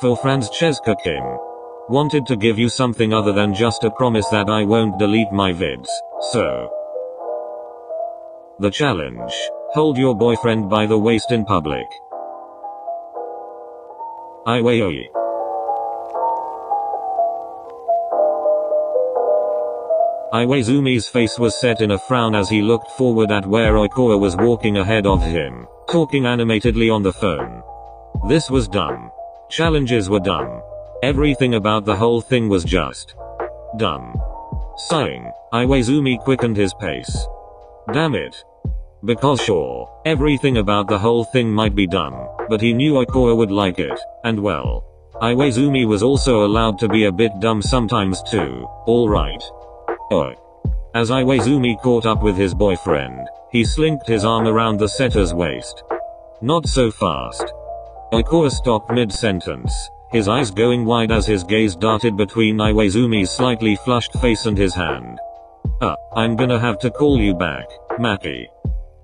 For Francesca Kim. Wanted to give you something other than just a promise that I won't delete my vids, so. The challenge. Hold your boyfriend by the waist in public. Iwaoi. Iwaizumi's face was set in a frown as he looked forward at where Oikoa was walking ahead of him, talking animatedly on the phone. This was dumb. Challenges were dumb. Everything about the whole thing was just dumb. Sighing, Iwaizumi quickened his pace. Damn it. Because sure, everything about the whole thing might be dumb, but he knew Oikoa would like it, and well. Iwaizumi was also allowed to be a bit dumb sometimes too, alright. Oh. As Iwaizumi caught up with his boyfriend, he slinked his arm around the setter's waist. Not so fast. Oikoa stopped mid-sentence, his eyes going wide as his gaze darted between Iwaizumi's slightly flushed face and his hand. I'm gonna have to call you back, Maki.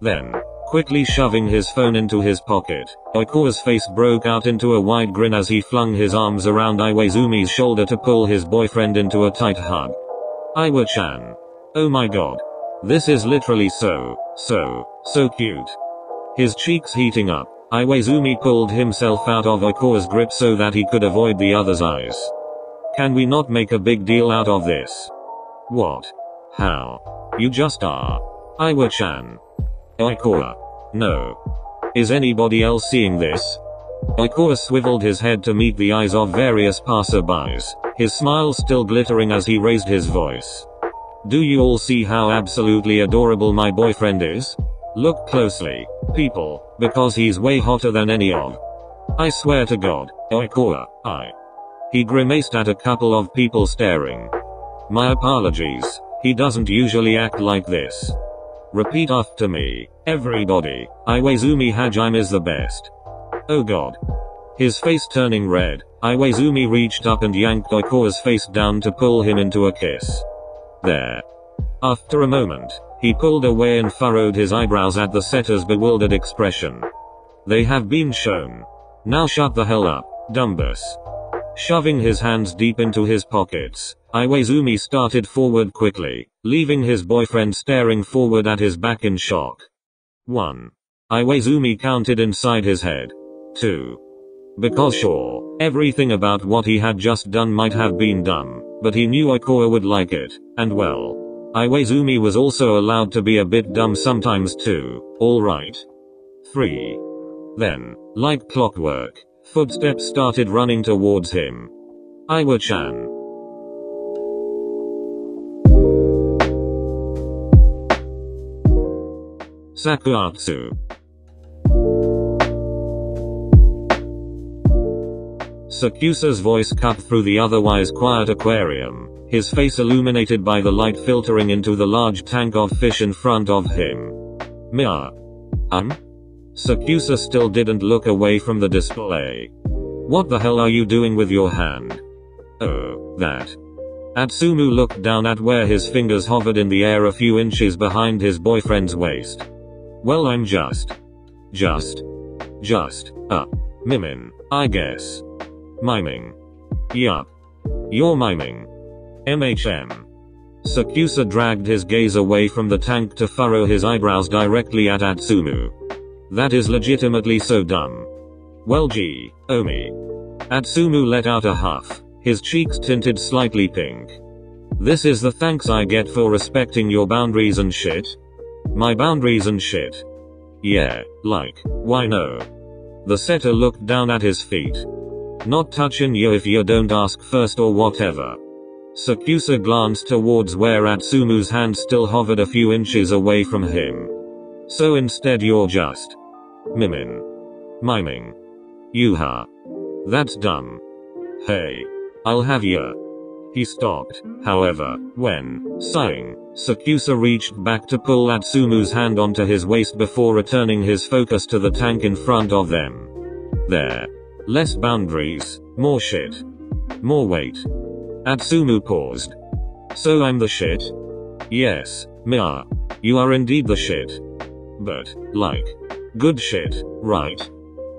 Then, quickly shoving his phone into his pocket, Oikoa's face broke out into a wide grin as he flung his arms around Iwaizumi's shoulder to pull his boyfriend into a tight hug. Iwa-chan. Oh my god. This is literally so cute. His cheeks heating up, Iwaizumi pulled himself out of Oikoa's grip so that he could avoid the other's eyes. Can we not make a big deal out of this? What? How? You just are. Iwa-chan. Oikoa. No. Is anybody else seeing this? Oikoa swiveled his head to meet the eyes of various passerbys, his smile still glittering as he raised his voice. Do you all see how absolutely adorable my boyfriend is? Look closely, people, because he's way hotter than any of. I swear to God, Oikoa, He grimaced at a couple of people staring. My apologies, he doesn't usually act like this. Repeat after me, everybody, Iwaizumi Hajime is the best. Oh god. His face turning red, Iwaizumi reached up and yanked Oikoa's face down to pull him into a kiss. There. After a moment, he pulled away and furrowed his eyebrows at the setter's bewildered expression. They have been shown. Now shut the hell up, Dumbus. Shoving his hands deep into his pockets, Iwaizumi started forward quickly, leaving his boyfriend staring forward at his back in shock. 1. Iwaizumi counted inside his head. 2. Because sure, everything about what he had just done might have been dumb, but he knew Oikoa would like it, and well. Iwaizumi was also allowed to be a bit dumb sometimes too, alright. 3. Then, like clockwork, footsteps started running towards him. Iwa-chan. Sakuatsu. Sakusa's voice cut through the otherwise quiet aquarium, his face illuminated by the light filtering into the large tank of fish in front of him. Mia. Sakusa still didn't look away from the display. What the hell are you doing with your hand? Oh, that. Atsumu looked down at where his fingers hovered in the air a few inches behind his boyfriend's waist. Well, I'm just, mimin, I guess. Miming. Yup. You're miming. MHM. Sakusa dragged his gaze away from the tank to furrow his eyebrows directly at Atsumu. That is legitimately so dumb. Well gee, Omi. Atsumu let out a huff, his cheeks tinted slightly pink. This is the thanks I get for respecting your boundaries and shit? My boundaries and shit? Yeah, like, why no? The setter looked down at his feet. Not touching you if you don't ask first or whatever. Sakusa glanced towards where Atsumu's hand still hovered a few inches away from him. So instead you're just miming. Yuha. That's dumb. Hey. I'll have you. He stopped, however, when, sighing, Sakusa reached back to pull Atsumu's hand onto his waist before returning his focus to the tank in front of them. There. Less boundaries, more shit. More weight. Atsumu paused. So I'm the shit? Yes, Mia. You are indeed the shit. But, like, good shit, right?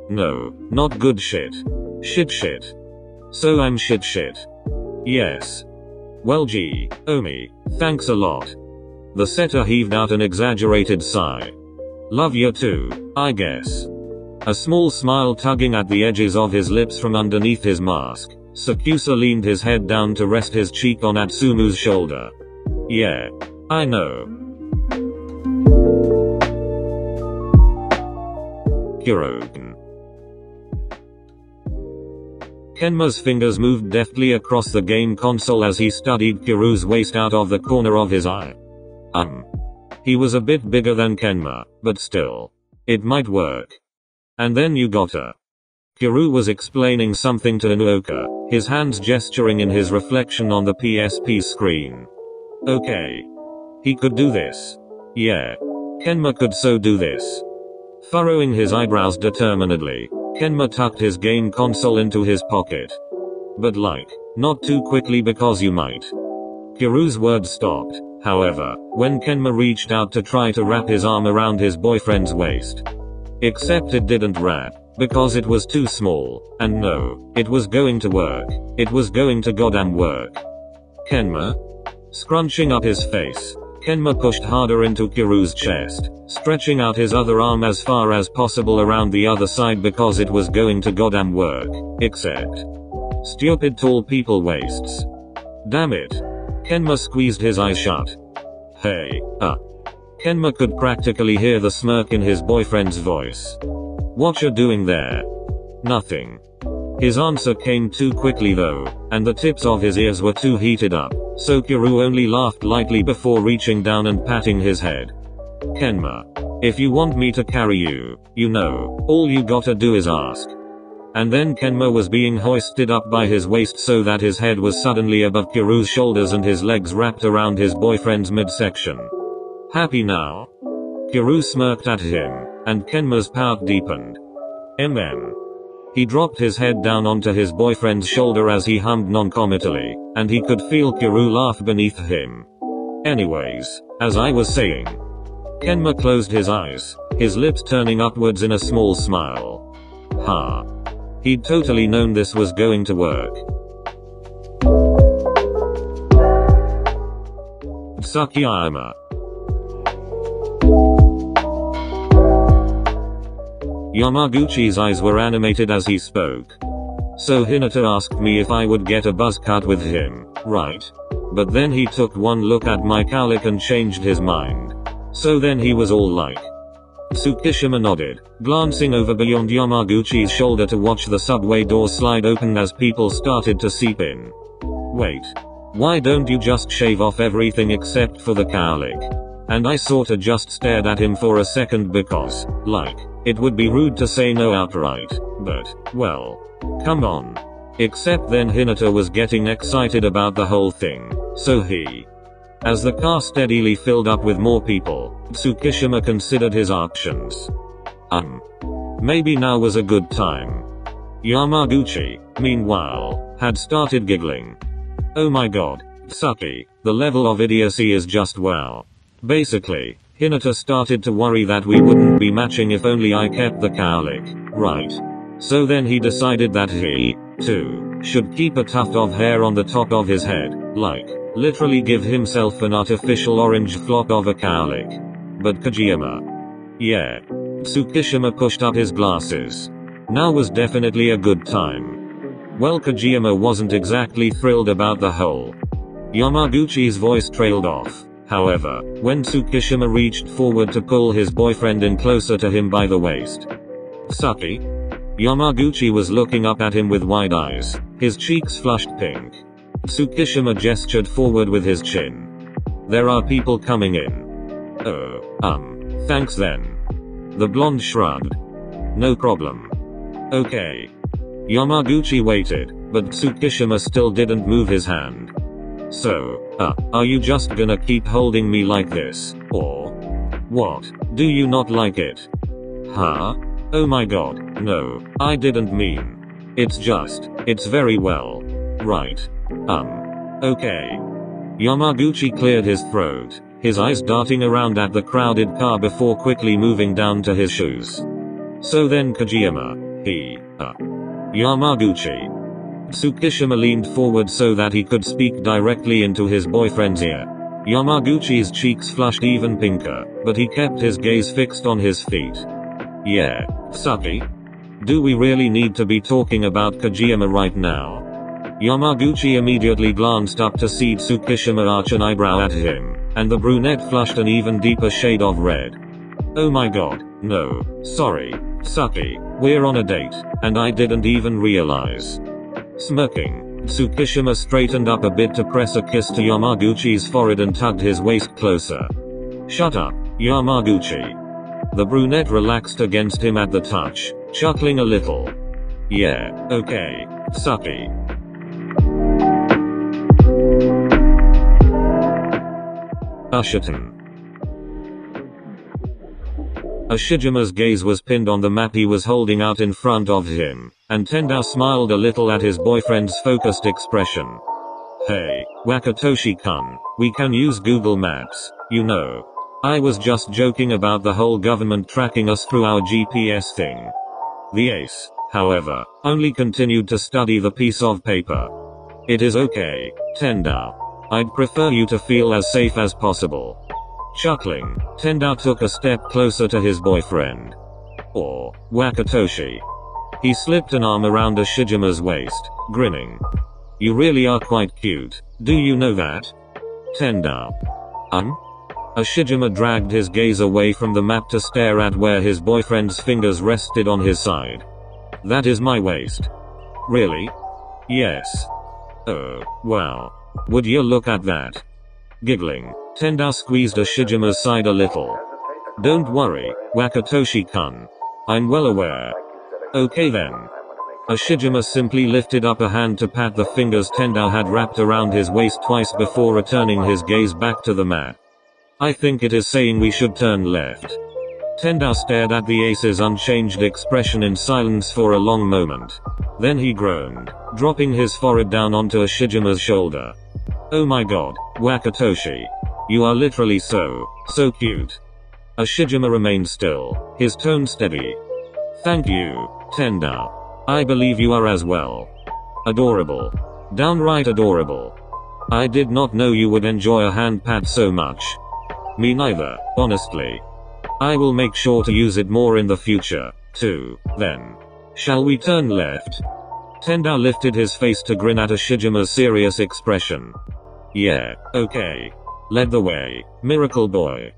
No, not good shit. Shit. So I'm shit. Yes. Well gee, Omi, thanks a lot. The setter heaved out an exaggerated sigh. Love you too, I guess. A small smile tugging at the edges of his lips from underneath his mask, Sakusa leaned his head down to rest his cheek on Atsumu's shoulder. Yeah. I know. Kuroken. Kenma's fingers moved deftly across the game console as he studied Kiru's waist out of the corner of his eye. He was a bit bigger than Kenma, but still. It might work. And then you gotta. Kiru was explaining something to Inuoka, his hands gesturing in his reflection on the PSP screen. Okay. He could do this. Yeah. Kenma could so do this. Furrowing his eyebrows determinedly, Kenma tucked his game console into his pocket. But not too quickly because you might. Kiru's words stopped, however, when Kenma reached out to try to wrap his arm around his boyfriend's waist. Except it didn't wrap, because it was too small, and no, it was going to work. It was going to goddamn work. Kenma? Scrunching up his face, Kenma pushed harder into Kiru's chest, stretching out his other arm as far as possible around the other side because it was going to goddamn work, except stupid tall people waists. Damn it. Kenma squeezed his eyes shut. Hey, Kenma could practically hear the smirk in his boyfriend's voice. What you doing there? Nothing. His answer came too quickly though, and the tips of his ears were too heated up, so Kiru only laughed lightly before reaching down and patting his head. Kenma. If you want me to carry you, you know, all you gotta do is ask. And then Kenma was being hoisted up by his waist so that his head was suddenly above Kiru's shoulders and his legs wrapped around his boyfriend's midsection. Happy now? Kiru smirked at him, and Kenma's pout deepened. He dropped his head down onto his boyfriend's shoulder as he hummed non-committally, and he could feel Kiru laugh beneath him. Anyways, as I was saying. Kenma closed his eyes, his lips turning upwards in a small smile. He'd totally known this was going to work. Tsukkiyama. Yamaguchi's eyes were animated as he spoke. So Hinata asked me if I would get a buzz cut with him, right? But then he took one look at my cowlick and changed his mind. So then he was all like. Tsukishima nodded, glancing over beyond Yamaguchi's shoulder to watch the subway door slide open as people started to seep in. Wait. Why don't you just shave off everything except for the cowlick? And I sorta just stared at him for a second because, it would be rude to say no outright, but, well, come on. Except then Hinata was getting excited about the whole thing, so he. As the car steadily filled up with more people, Tsukishima considered his options. Maybe now was a good time. Yamaguchi, meanwhile, had started giggling. Oh my god, Tsuki, the level of idiocy is just wow. Basically, Hinata started to worry that we wouldn't be matching if only I kept the cowlick, right? So then he decided that he, too, should keep a tuft of hair on the top of his head, literally give himself an artificial orange flock of a cowlick. But Kojima. Yeah. Tsukishima pushed up his glasses. Now was definitely a good time. Well, Kojima wasn't exactly thrilled about the whole. Yamaguchi's voice trailed off, however, when Tsukishima reached forward to pull his boyfriend in closer to him by the waist. Tsuki? Yamaguchi was looking up at him with wide eyes, his cheeks flushed pink. Tsukishima gestured forward with his chin. There are people coming in. Oh, thanks then. The blonde shrugged. No problem. Okay. Yamaguchi waited, but Tsukishima still didn't move his hand. So, are you just gonna keep holding me like this, or what? Do you not like it? Huh? Oh my god, no, I didn't mean. It's very well. Right. Okay. Yamaguchi cleared his throat, his eyes darting around at the crowded car before quickly moving down to his shoes. So then Kojima, Yamaguchi. Tsukkiyama leaned forward so that he could speak directly into his boyfriend's ear. Yamaguchi's cheeks flushed even pinker, but he kept his gaze fixed on his feet. Yeah, Saki? Do we really need to be talking about Kyouhaba right now? Yamaguchi immediately glanced up to see Tsukkiyama arch an eyebrow at him, and the brunette flushed an even deeper shade of red. Oh my god, no, sorry, Saki, we're on a date, and I didn't even realize. Smirking, Tsukkiyama straightened up a bit to press a kiss to Yamaguchi's forehead and tugged his waist closer. Shut up, Yamaguchi. The brunette relaxed against him at the touch, chuckling a little. Yeah, okay, Saki. Ushiten. Ashijama's gaze was pinned on the map he was holding out in front of him, and Tendao smiled a little at his boyfriend's focused expression. Hey, Wakatoshi-kun, we can use Google Maps, you know. I was just joking about the whole government tracking us through our GPS thing. The ace, however, only continued to study the piece of paper. It is okay, Tendao. I'd prefer you to feel as safe as possible. Chuckling, Tendao took a step closer to his boyfriend. Or, Wakatoshi. He slipped an arm around Ashijama's waist, grinning. You really are quite cute, do you know that? Tendao. Ashijama dragged his gaze away from the map to stare at where his boyfriend's fingers rested on his side. That is my waist. Really? Yes. Oh, wow. Would you look at that? Giggling, Tendao squeezed Ashijama's side a little. Don't worry, Wakatoshi-kun. I'm well aware. Okay then. Ashijama simply lifted up a hand to pat the fingers Tendao had wrapped around his waist twice before returning his gaze back to the mat. I think it is saying we should turn left. Tendao stared at the ace's unchanged expression in silence for a long moment. Then he groaned, dropping his forehead down onto Ashijama's shoulder. Oh my god, Wakatoshi. You are literally so cute. Ashijama remained still, his tone steady. Thank you, Tendao. I believe you are as well. Adorable. Downright adorable. I did not know you would enjoy a hand pat so much. Me neither, honestly. I will make sure to use it more in the future, too, then. Shall we turn left? Tendao lifted his face to grin at Ashijama's serious expression. Yeah, okay. Lead the way, miracle boy.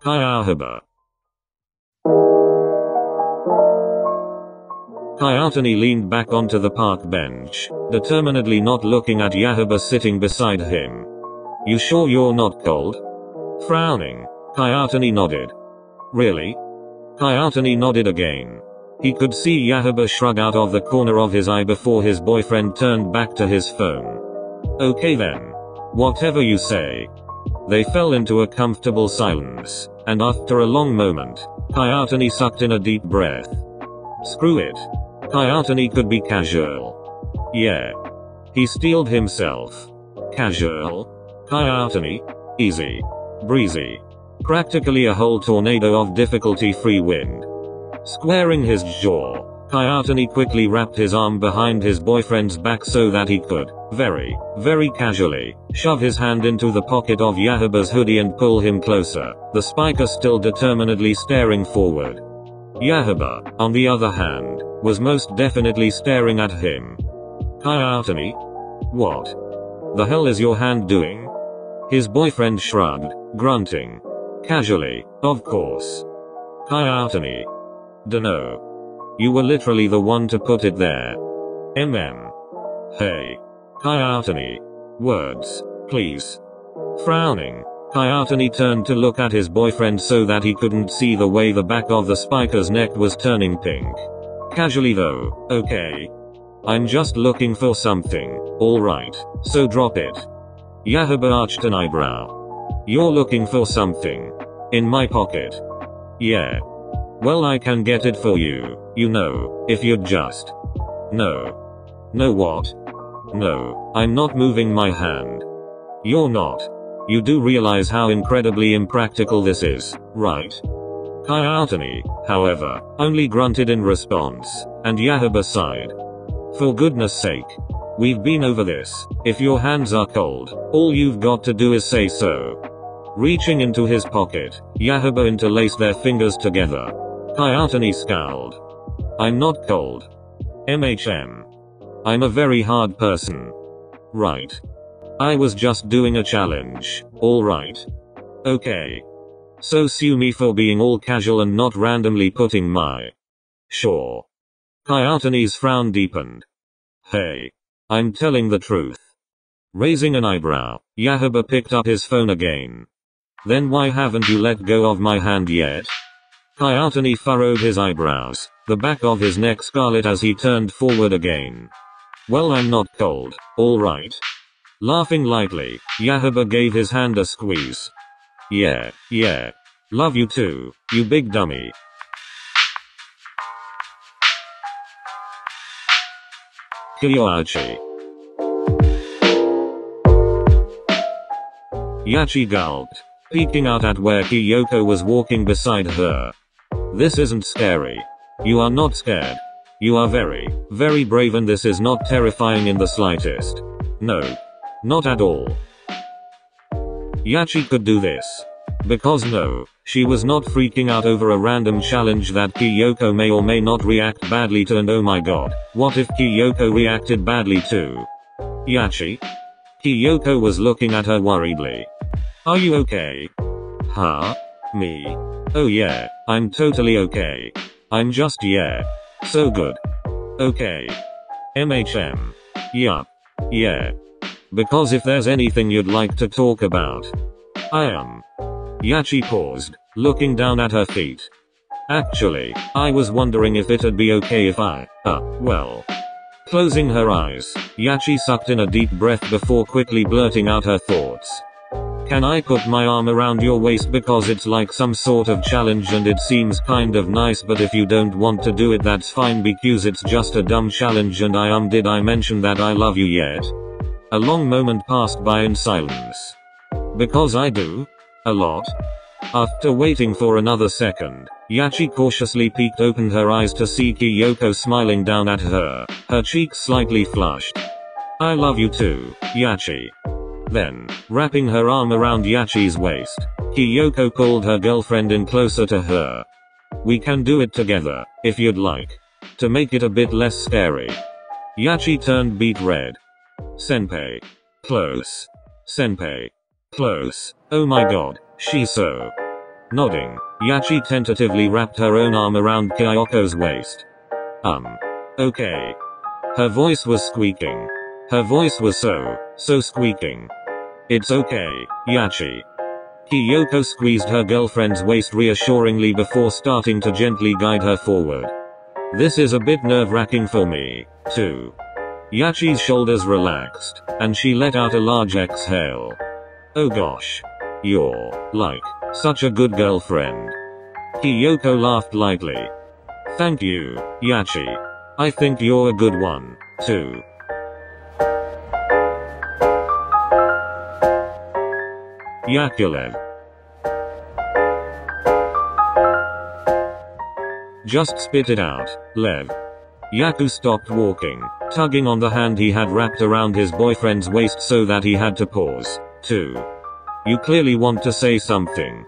Kyouhaba. Kyouhaba leaned back onto the park bench, determinedly not looking at Kyouhaba sitting beside him. You sure you're not cold? Frowning, Kyouhaba nodded. Really? Kyouhaba nodded again. He could see Kyouhaba shrug out of the corner of his eye before his boyfriend turned back to his phone. Okay then. Whatever you say. They fell into a comfortable silence, and after a long moment, Kyouhaba sucked in a deep breath. Screw it. Kyouhaba could be casual. Yeah. He steeled himself. Casual? Kyouhaba? Easy. Breezy. Practically a whole tornado of difficulty-free wind. Squaring his jaw, Kyouhaba quickly wrapped his arm behind his boyfriend's back so that he could, very casually, shove his hand into the pocket of Kyouhaba's hoodie and pull him closer, the spiker still determinedly staring forward. Kyouhaba, on the other hand, was most definitely staring at him. Kyouhaba? What the hell is your hand doing? His boyfriend shrugged, grunting. Casually, of course. Kyouhaba. Dunno. You were literally the one to put it there. Hey. Kyouhaba. Words, please. Frowning, Kyouhaba turned to look at his boyfriend so that he couldn't see the way the back of the spiker's neck was turning pink. Casually though, okay. I'm just looking for something, alright, so drop it. Kyouhaba arched an eyebrow. You're looking for something. In my pocket. Yeah. Well, I can get it for you, you know, if you'd just. No. No what? No, I'm not moving my hand. You're not. You do realize how incredibly impractical this is, right? Kyouhaba, however, only grunted in response, and Kyouhaba sighed. For goodness sake. We've been over this. If your hands are cold, all you've got to do is say so. Reaching into his pocket, Kyouhaba interlaced their fingers together. Kyouhaba scowled. I'm not cold. I'm a very hard person. Right. I was just doing a challenge, alright. Okay. So sue me for being all casual and not randomly putting my... Sure. Kyoyachi's frown deepened. Hey. I'm telling the truth. Raising an eyebrow, Kyouhaba picked up his phone again. Then why haven't you let go of my hand yet? Kyoyachi furrowed his eyebrows, the back of his neck scarlet as he turned forward again. Well, I'm not cold, alright. Laughing lightly, Kyouhaba gave his hand a squeeze. Yeah. Love you too, you big dummy. Kiyoyachi. Yachi gulped, peeking out at where Kyoko was walking beside her. This isn't scary. You are not scared. You are very, very brave, and this is not terrifying in the slightest. No. Not at all. Yachi could do this. Because no, she was not freaking out over a random challenge that Kyoko may or may not react badly to, and oh my god, what if Kyoko reacted badly too? Yachi? Kyoko was looking at her worriedly. Are you okay? Huh? Me? Oh yeah, I'm totally okay. I'm just so good. Okay. Yup. Yeah. Because if there's anything you'd like to talk about. I am. Yachi paused, looking down at her feet. Actually, I was wondering if it'd be okay if well. Closing her eyes, Yachi sucked in a deep breath before quickly blurting out her thoughts. Can I put my arm around your waist because it's like some sort of challenge and it seems kind of nice, but if you don't want to do it that's fine because it's just a dumb challenge and did I mention that I love you yet? A long moment passed by in silence. Because I do? A lot? After waiting for another second, Yachi cautiously peeked open her eyes to see Kyoko smiling down at her, her cheeks slightly flushed. I love you too, Yachi. Then, wrapping her arm around Yachi's waist, Kyoko pulled her girlfriend in closer to her. We can do it together, if you'd like. To make it a bit less scary. Yachi turned beet red. Senpai. Close. Senpai. Close. Oh my god, she's so. Nodding, Yachi tentatively wrapped her own arm around Kyoko's waist. Okay. Her voice was squeaking. Her voice was so squeaking. It's okay, Yachi. Kyoko squeezed her girlfriend's waist reassuringly before starting to gently guide her forward. This is a bit nerve-wracking for me, too. Yachi's shoulders relaxed, and she let out a large exhale. Oh gosh. You're, like, such a good girlfriend. Kyoko laughed lightly. Thank you, Yachi. I think you're a good one, too. Yakulev. Just spit it out, Lev. Yaku stopped walking, tugging on the hand he had wrapped around his boyfriend's waist so that he had to pause, too. You clearly want to say something.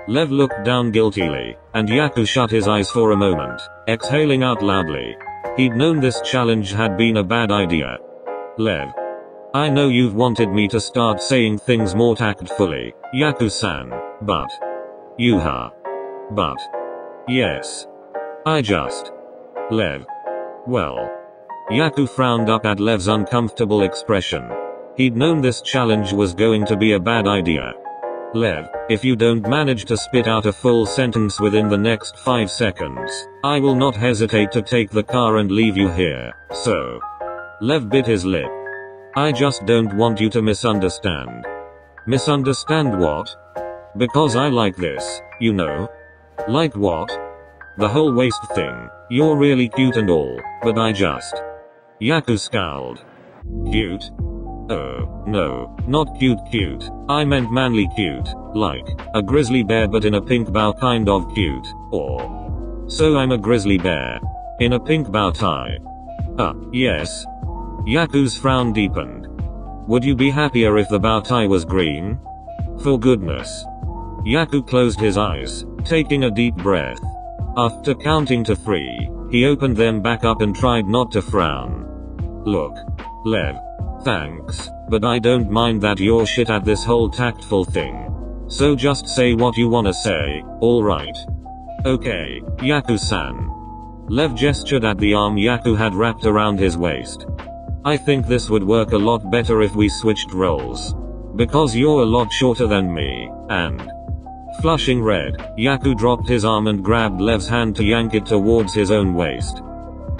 Lev looked down guiltily, and Yaku shut his eyes for a moment, exhaling out loudly. He'd known this challenge had been a bad idea. Lev. I know you've wanted me to start saying things more tactfully, Yaku-san, but... But... Yes. I just... Lev. Well. Yaku frowned up at Lev's uncomfortable expression. He'd known this challenge was going to be a bad idea. Lev, if you don't manage to spit out a full sentence within the next 5 seconds, I will not hesitate to take the car and leave you here, so... Lev bit his lip. I just don't want you to misunderstand. Misunderstand what? Because I like this, you know? Like what? The whole waist thing. You're really cute and all, but I just... Yaku scowled. Cute? Oh, no, not cute. I meant manly cute. Like, a grizzly bear but in a pink bow kind of cute. Or, so I'm a grizzly bear. In a pink bow tie. Yes. Yaku's frown deepened. Would you be happier if the bow tie was green? For goodness. Yaku closed his eyes, taking a deep breath. After counting to 3, he opened them back up and tried not to frown. Look. Lev. Thanks, but I don't mind that you're shit at this whole tactful thing. So just say what you wanna say, alright? Okay, Yaku-san. Lev gestured at the arm Yaku had wrapped around his waist. I think this would work a lot better if we switched roles. Because you're a lot shorter than me, and... Flushing red, Yaku dropped his arm and grabbed Lev's hand to yank it towards his own waist.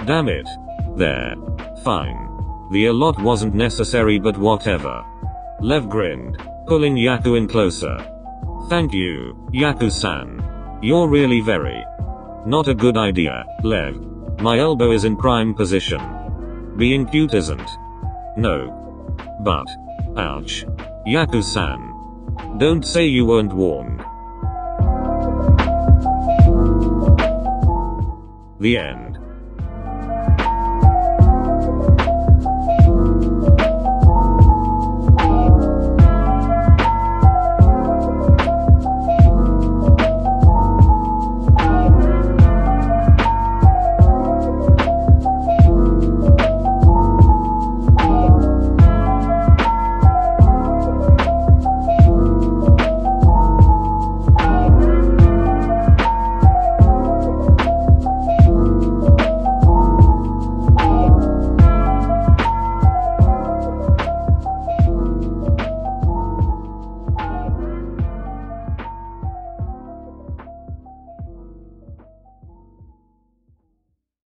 Damn it. There. Fine. The a lot wasn't necessary but whatever. Lev grinned, pulling Yaku in closer. Thank you, Yaku-san. You're really very... Not a good idea, Lev. My elbow is in prime position. Being cute isn't. No. But. Ouch. Yaku-san. Don't say you weren't warned. The end.